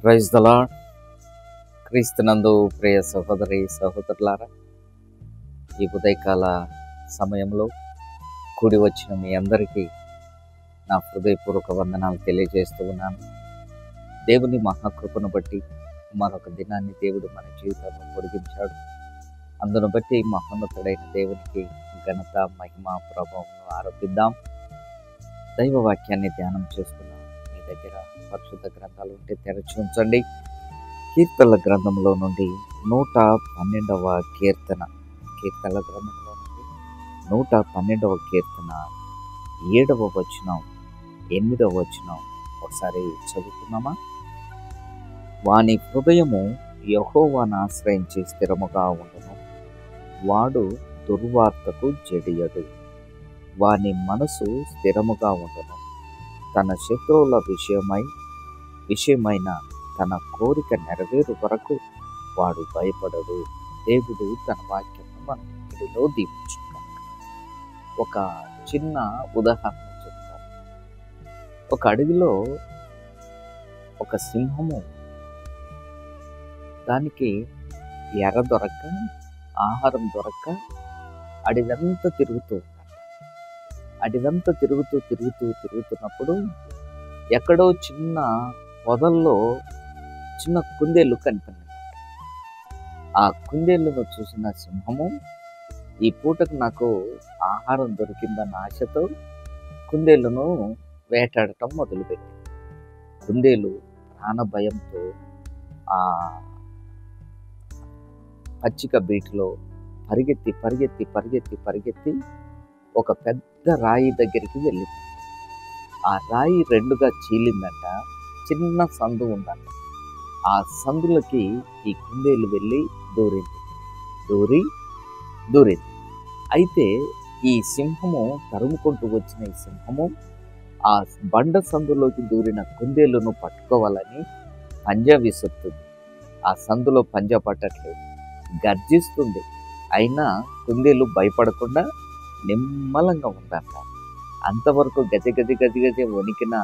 Praise the lord. క్రీస్తునందు ప్రియ సహోదరి సహోదరులారా, ఈ ఉదయకాల సమయంలో కూడి వచ్చిన మీ అందరికీ నా హృదయపూర్వక వందనాలు తెలియజేస్తూ ఉన్నాను. దేవుని మహాకృపను బట్టి మరొక దినాన్ని దేవుడు మన జీవితంలో పొడిగించాడు. అందును బట్టి మహోన్నతుడైన దేవునికి ఘనత, మహిమ, ప్రభావం ఆరోపిద్దాం. దైవ వాక్యాన్ని ధ్యానం చేసుకున్నాం. మీ దగ్గర పరిశుద్ధ గ్రంథాలు ఉంటే తెరచి ఉంచండి. కీర్తనల గ్రంథంలో నుండి 112వ కీర్తన, కీర్తనల గ్రంథంలో నుండి 112వ కీర్తన 7వ వచనం, 8వ వచనం ఒకసారి చదువుకున్నామా? వాని హృదయము యెహోవాను ఆశ్రయించి స్థిరముగా ఉండును, వాడు దుర్వార్తకు జడియడు. వాని మనసు స్థిరముగా ఉండును, తన శత్రువుల విషయమైన తన కోరిక నెరవేరు వరకు వాడు భయపడడు. దేవుడు తన వాక్యము మన ఇంటిలో దీవించుకుంటాం. ఒక చిన్న ఉదాహరణ చెప్తాను. ఒక అడవిలో ఒక సింహము, దానికి ఎర దొరక్క, ఆహారం దొరక్క అడవంతా తిరుగుతున్నప్పుడు ఎక్కడో చిన్న పొదల్లో చిన్న కుందేళ్ళు కనిపించింది. ఆ కుందేళ్ళను చూసిన సింహము, ఈ పూటకు నాకు ఆహారం దొరికిందన్న ఆశతో కుందేళ్ళను వేటాడటం మొదలుపెట్టింది. కుందేలు ప్రాణభయంతో ఆ పచ్చిక బీటిలో పరిగెత్తి ఒక పెద్ద రాయి దగ్గరికి వెళ్ళింది. ఆ రాయి రెండుగా చీలిందంట. చిన్న సందు ఉందంట. ఆ సందులకి ఈ కుందేలు వెళ్ళి దూరింది. అయితే ఈ సింహము, తరుముకుంటూ వచ్చిన ఈ సింహము ఆ బండ సందులోకి దూరిన కుందేలును పట్టుకోవాలని పంజా విసురుతుంది. ఆ సందులో పంజా పట్టట్లేదు, గర్జిస్తుంది. అయినా కుందేలు భయపడకుండా నిమ్మలంగా ఉందంట. అంతవరకు గజ వణికిన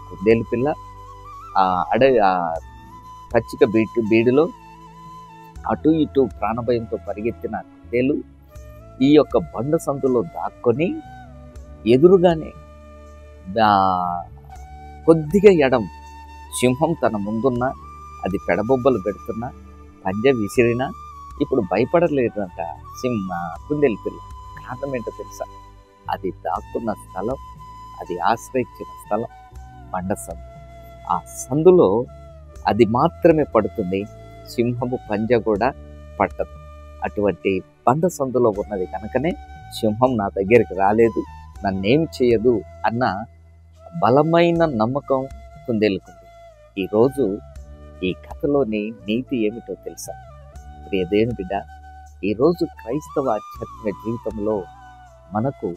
కుందేలు పిల్ల ఆ పచ్చిక బీడిలో అటు ఇటు ప్రాణభయంతో పరిగెత్తిన కుందేలు ఈ యొక్క బండ సందులో దాక్కొని ఎదురుగానే కొద్దిగా ఎడం సింహం తన ముందున్న, అది పెడబొబ్బలు పెడుతున్నా, పంజా విసిరినా ఇప్పుడు భయపడలేదంట కుందేలు పిల్ల. కారణం ఏంటో తెలుసా? అది దాక్కున్న స్థలం, అది ఆశ్రయించిన స్థలం బండ సందు. ఆ సందులో అది మాత్రమే పడుతుంది, సింహము పంజా కూడా పట్టదు. అటువంటి బండ సందులో ఉన్నది కనుకనే సింహం నా దగ్గరికి రాలేదు, నన్నేమి చేయదు అన్న బలమైన నమ్మకం కుందేలుకుంది. ఈరోజు ఈ కథలోని నీతి ఏమిటో తెలుసా? ప్రియ దేవుని బిడ్డ, ఈరోజు క్రైస్తవ ఆధ్యాత్మిక జీవితంలో మనకు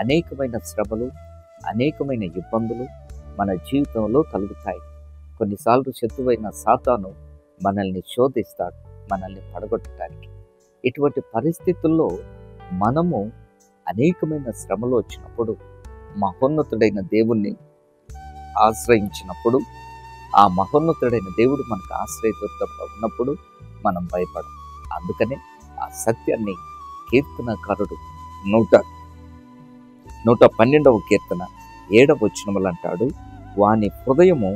అనేకమైన శ్రమలు, అనేకమైన ఇబ్బందులు మన జీవితంలో కలుగుతాయి. కొన్నిసార్లు శత్రువైన సాతాను మనల్ని శోధిస్తాడు, మనల్ని పడగొట్టడానికి. ఇటువంటి పరిస్థితుల్లో మనము అనేకమైన శ్రమలు వచ్చినప్పుడు, మహోన్నతుడైన దేవుణ్ణి ఆశ్రయించినప్పుడు, ఆ మహోన్నతుడైన దేవుడు మనకు ఆశ్రయదుర్గంగా ఉన్నప్పుడు మనం భయపడం. అందుకనే ఆ సత్యాన్ని కీర్తనకారుడు 112వ కీర్తన 7వ వచనములు అంటాడు, వాని హృదయము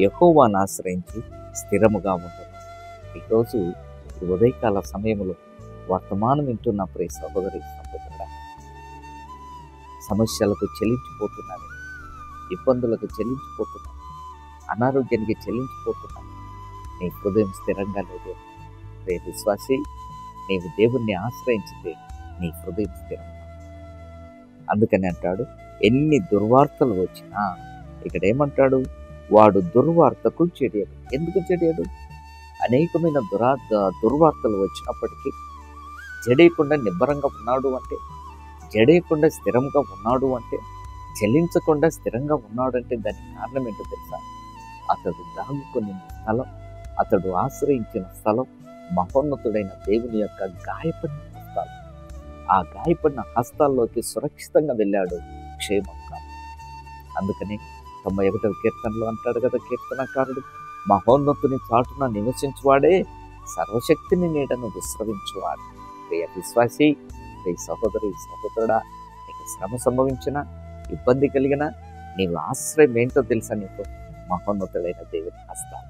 యెహోవాను ఆశ్రయించి స్థిరముగా ఉండును. ఈరోజు ఉదయకాల సమయంలో వర్తమానం వింటున్న ప్రియ సహోదరి సహోదరుడా, సమస్యలకు చెల్లించిపోతున్నాను, ఇబ్బందులకు చెల్లించిపోతున్నాను, అనారోగ్యానికి చెల్లించిపోతున్నాను. నీ హృదయం స్థిరంగా లేదు. రే విశ్వాసి, నీవు దేవుణ్ణి ఆశ్రయించితే నీ హృదయం స్థిరంగా. అందుకని అంటాడు, ఎన్ని దుర్వార్తలు వచ్చినా, ఇక్కడ ఏమంటాడు? వాడు దుర్వార్తకు చెడియడు. ఎందుకు చెడియడు? అనేకమైన దుర్వార్తలు వచ్చినప్పటికీ జడేయకుండా నిబ్బరంగా ఉన్నాడు అంటే, జడేయకుండా స్థిరంగా ఉన్నాడు అంటే, చెల్లించకుండా స్థిరంగా ఉన్నాడు అంటే దానికి కారణం ఏంటో తెలుసా? అతడు దాగుకుని స్థలం, అతడు ఆశ్రయించిన స్థలం మహోన్నతుడైన దేవుని యొక్క గాయపడిన హస్తాలు. ఆ గాయపడిన హస్తాల్లోకి సురక్షితంగా వెళ్ళాడు, క్షేమంగా. అందుకని 91వ కీర్తనలో అంటాడు కదా కీర్తనకారుడు, మహోన్నతుని చాటున నివసించువాడే సర్వశక్తిని నీడను విశ్రమించువాడు. ప్రియ విశ్వాసి, ప్రియ సహోదరి సహోదరుడా, నీకు శ్రమ సంభవించిన, ఇబ్బంది కలిగిన, నీవు ఆశ్రయం ఏంటో తెలుసా? నీకు మహోన్నతుడైన దేవుని హస్తాలు,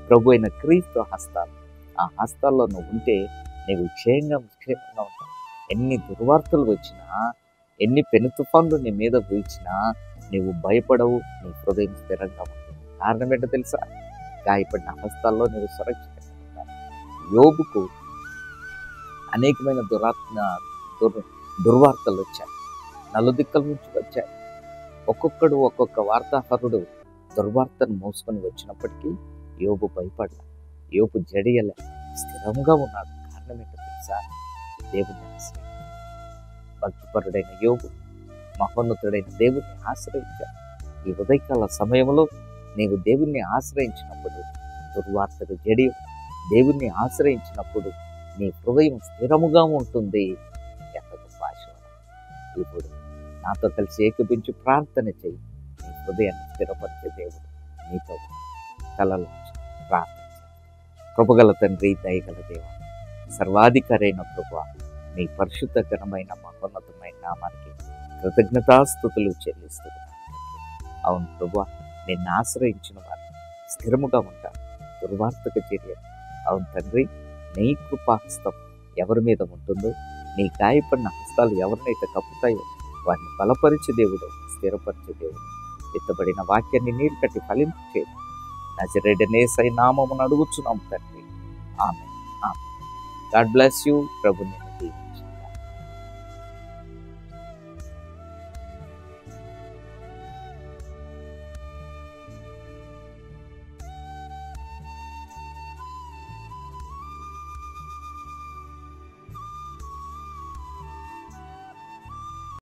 ప్రభు అయిన క్రీస్తు హస్తాలు. ఆ హస్తాల్లో నువ్వు ఉంటే నీవు క్షేమంగా ఉంటావు. ఎన్ని దుర్వార్తలు వచ్చినా, ఎన్ని పెను తుఫాన్లు నీ మీద వీచినా నీవు భయపడవు. నీ హృదయం స్థిరంగా ఉంటుంది. కారణం ఏంటో తెలుసా? గాయపడిన హస్తాల్లో నీవు సురక్షితంగా ఉంటావు. యోబుకు అనేకమైన దుర్వార్తలు వచ్చాయి, నలుదిక్కల నుంచి వచ్చాయి. ఒక్కొక్కడు ఒక్కొక్క వార్తాహరుడు దుర్వార్తను మోసుకొని వచ్చినప్పటికీ యోబు భయపడలే, యోబు జడియలే, స్థిరంగా ఉన్నాడు. కారణం ఏంటో తెలుసా? దేవుని ఆశ్రయించాడు. భక్తిపరుడైన యోబు మహోన్నతుడైన దేవుణ్ణి ఆశ్రయించాడు. ఈ ఉదయకాల సమయంలో నీవు దేవుణ్ణి ఆశ్రయించినప్పుడు దుర్వార్తకు జడి, దేవుణ్ణి ఆశ్రయించినప్పుడు నీ హృదయం స్థిరముగా ఉంటుంది. ఎంత గొప్ప ఆశీర్వాదం! ఇప్పుడు నాతో కలిసి ఏకపించి ప్రార్థన చేయి. నీ హృదయాన్ని స్థిరపరిచే దేవుడు నీతో కలలు ప్రార్థన చేయి. కృపగల తండ్రి, దయగల దేవ, సర్వాధికారైన ప్రభువా, నీ పరిశుద్ధకరమైన మహోన్నతమైన నామానికి కృతజ్ఞతాస్తుతులు చెల్లిస్తున్నాను. అవును ప్రభువా, నిన్ను ఆశ్రయించిన వారు స్థిరముగా ఉంటారు, దుర్వార్తక చర్య. అవును తండ్రి, నీ కృపాహస్తం ఎవరి మీద ఉంటుందో, నీ గాయపడిన హస్తాలు ఎవరినైతే కప్పుతాయో వారిని బలపరిచే దేవుడు, స్థిరపరిచే దేవుడు. ఎత్తబడిన వాక్యాన్ని నీరు కట్టి ఫలింపు చేయండి. నజరేయుడైన యేసయ్య నామమున అడుగుచున్నాం తండ్రి. ఆమేన్. God bless you. ప్రభు నిన్ను